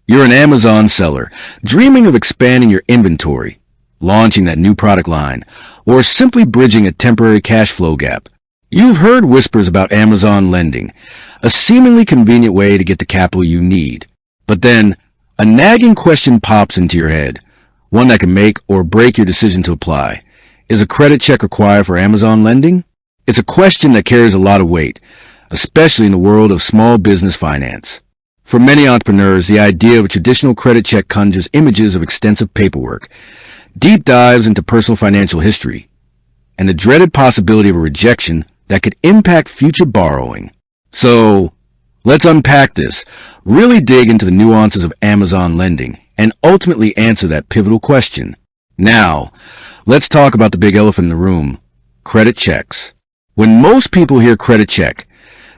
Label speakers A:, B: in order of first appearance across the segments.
A: You're an Amazon seller, dreaming of expanding your inventory, launching that new product line, or simply bridging a temporary cash flow gap. You've heard whispers about Amazon lending, a seemingly convenient way to get the capital you need. But then, a nagging question pops into your head, one that can make or break your decision to apply. Is a credit check required for Amazon lending? It's a question that carries a lot of weight, especially in the world of small business finance. For many entrepreneurs, the idea of a traditional credit check conjures images of extensive paperwork, deep dives into personal financial history, and the dreaded possibility of a rejection that could impact future borrowing. So, let's unpack this, really dig into the nuances of Amazon lending, and ultimately answer that pivotal question. Now, let's talk about the big elephant in the room, credit checks. When most people hear credit check,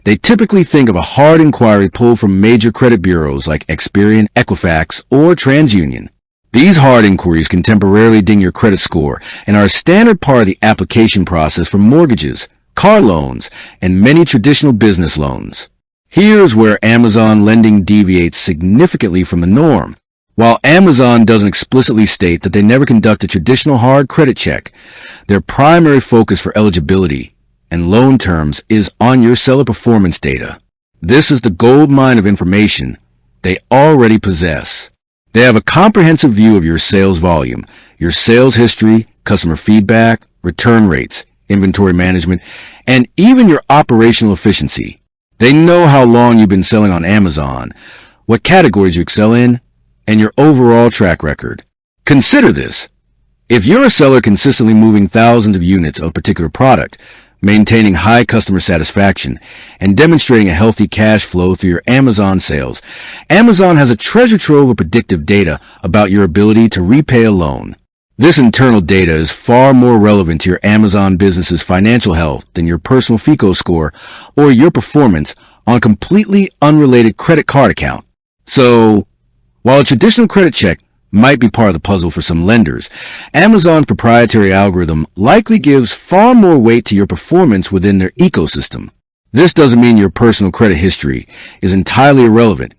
A: they typically think of a hard inquiry pulled from major credit bureaus like Experian, Equifax, or TransUnion. These hard inquiries can temporarily ding your credit score and are a standard part of the application process for mortgages, car loans, and many traditional business loans. Here's where Amazon lending deviates significantly from the norm. While Amazon doesn't explicitly state that they never conduct a traditional hard credit check, their primary focus for eligibility and loan terms is on your seller performance data. This is the gold mine of information they already possess. They have a comprehensive view of your sales volume, your sales history, customer feedback, return rates, inventory management, and even your operational efficiency. They know how long you've been selling on Amazon, what categories you excel in, and your overall track record. Consider this. If you're a seller consistently moving thousands of units of a particular product, maintaining high customer satisfaction, and demonstrating a healthy cash flow through your Amazon sales, Amazon has a treasure trove of predictive data about your ability to repay a loan. This internal data is far more relevant to your Amazon business's financial health than your personal FICO score or your performance on a completely unrelated credit card account. So, while a traditional credit check might be part of the puzzle for some lenders, Amazon's proprietary algorithm likely gives far more weight to your performance within their ecosystem. This doesn't mean your personal credit history is entirely irrelevant,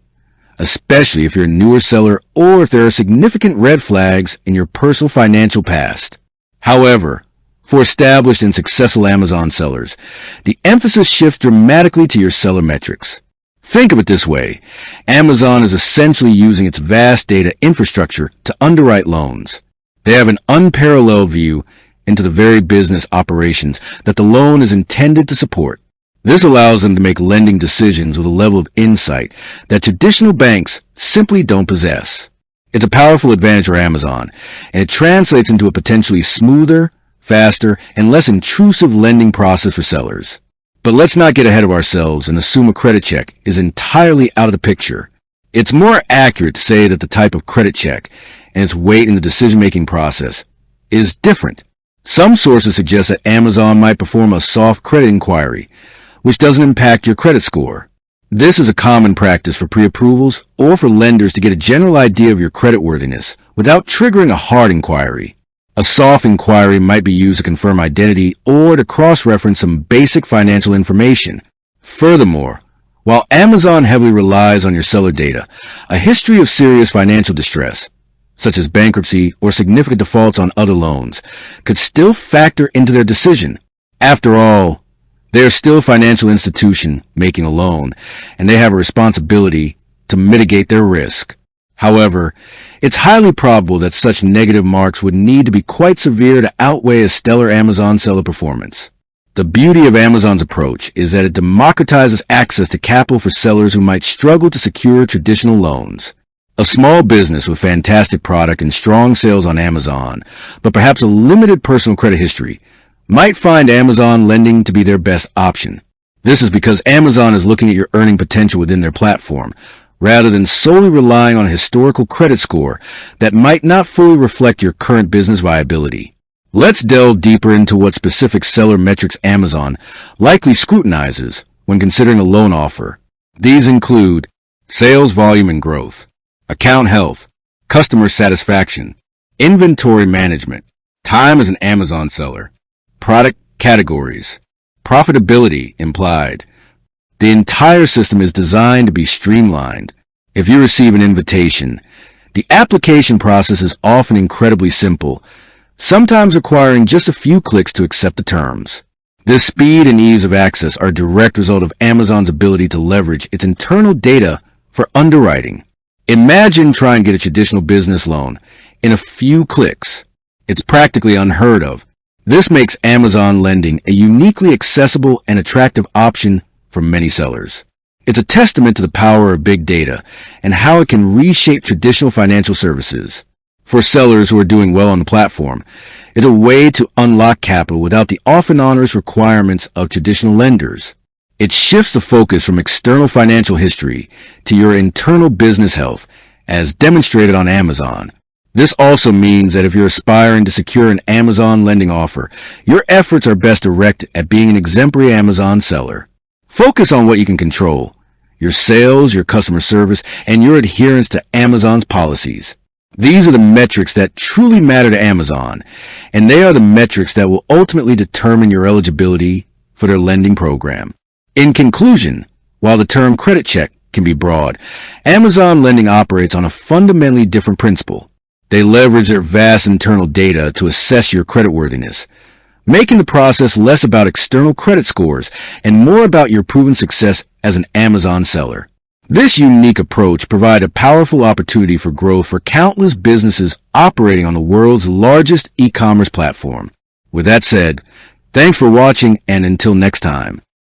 A: especially if you're a newer seller or if there are significant red flags in your personal financial past. However, for established and successful Amazon sellers, the emphasis shifts dramatically to your seller metrics. Think of it this way. Amazon is essentially using its vast data infrastructure to underwrite loans. They have an unparalleled view into the very business operations that the loan is intended to support. This allows them to make lending decisions with a level of insight that traditional banks simply don't possess. It's a powerful advantage for Amazon, and it translates into a potentially smoother, faster, and less intrusive lending process for sellers. But let's not get ahead of ourselves and assume a credit check is entirely out of the picture. It's more accurate to say that the type of credit check and its weight in the decision-making process is different. Some sources suggest that Amazon might perform a soft credit inquiry, which doesn't impact your credit score. This is a common practice for pre-approvals or for lenders to get a general idea of your creditworthiness without triggering a hard inquiry. A soft inquiry might be used to confirm identity or to cross-reference some basic financial information. Furthermore, while Amazon heavily relies on your seller data, a history of serious financial distress, such as bankruptcy or significant defaults on other loans, could still factor into their decision. After all, they are still a financial institution making a loan, and they have a responsibility to mitigate their risk. However, it's highly probable that such negative marks would need to be quite severe to outweigh a stellar Amazon seller performance. The beauty of Amazon's approach is that it democratizes access to capital for sellers who might struggle to secure traditional loans. A small business with fantastic product and strong sales on Amazon, but perhaps a limited personal credit history, might find Amazon lending to be their best option. This is because Amazon is looking at your earning potential within their platform, rather than solely relying on a historical credit score that might not fully reflect your current business viability. Let's delve deeper into what specific seller metrics Amazon likely scrutinizes when considering a loan offer. These include sales volume and growth, account health, customer satisfaction, inventory management, time as an Amazon seller, product categories, profitability implied. The entire system is designed to be streamlined, If you receive an invitation, the application process is often incredibly simple, sometimes requiring just a few clicks to accept the terms. This speed and ease of access are a direct result of Amazon's ability to leverage its internal data for underwriting. Imagine trying to get a traditional business loan in a few clicks. It's practically unheard of. This makes Amazon lending a uniquely accessible and attractive option for many sellers. It's a testament to the power of big data and how it can reshape traditional financial services. For sellers who are doing well on the platform, it's a way to unlock capital without the often onerous requirements of traditional lenders. It shifts the focus from external financial history to your internal business health, as demonstrated on Amazon. This also means that if you're aspiring to secure an Amazon lending offer, your efforts are best directed at being an exemplary Amazon seller. Focus on what you can control: your sales, your customer service, and your adherence to Amazon's policies. These are the metrics that truly matter to Amazon, and they are the metrics that will ultimately determine your eligibility for their lending program. In conclusion, while the term credit check can be broad, Amazon lending operates on a fundamentally different principle. They leverage their vast internal data to assess your creditworthiness, making the process less about external credit scores and more about your proven success as an Amazon seller. This unique approach provides a powerful opportunity for growth for countless businesses operating on the world's largest e-commerce platform. With that said, thanks for watching, and until next time.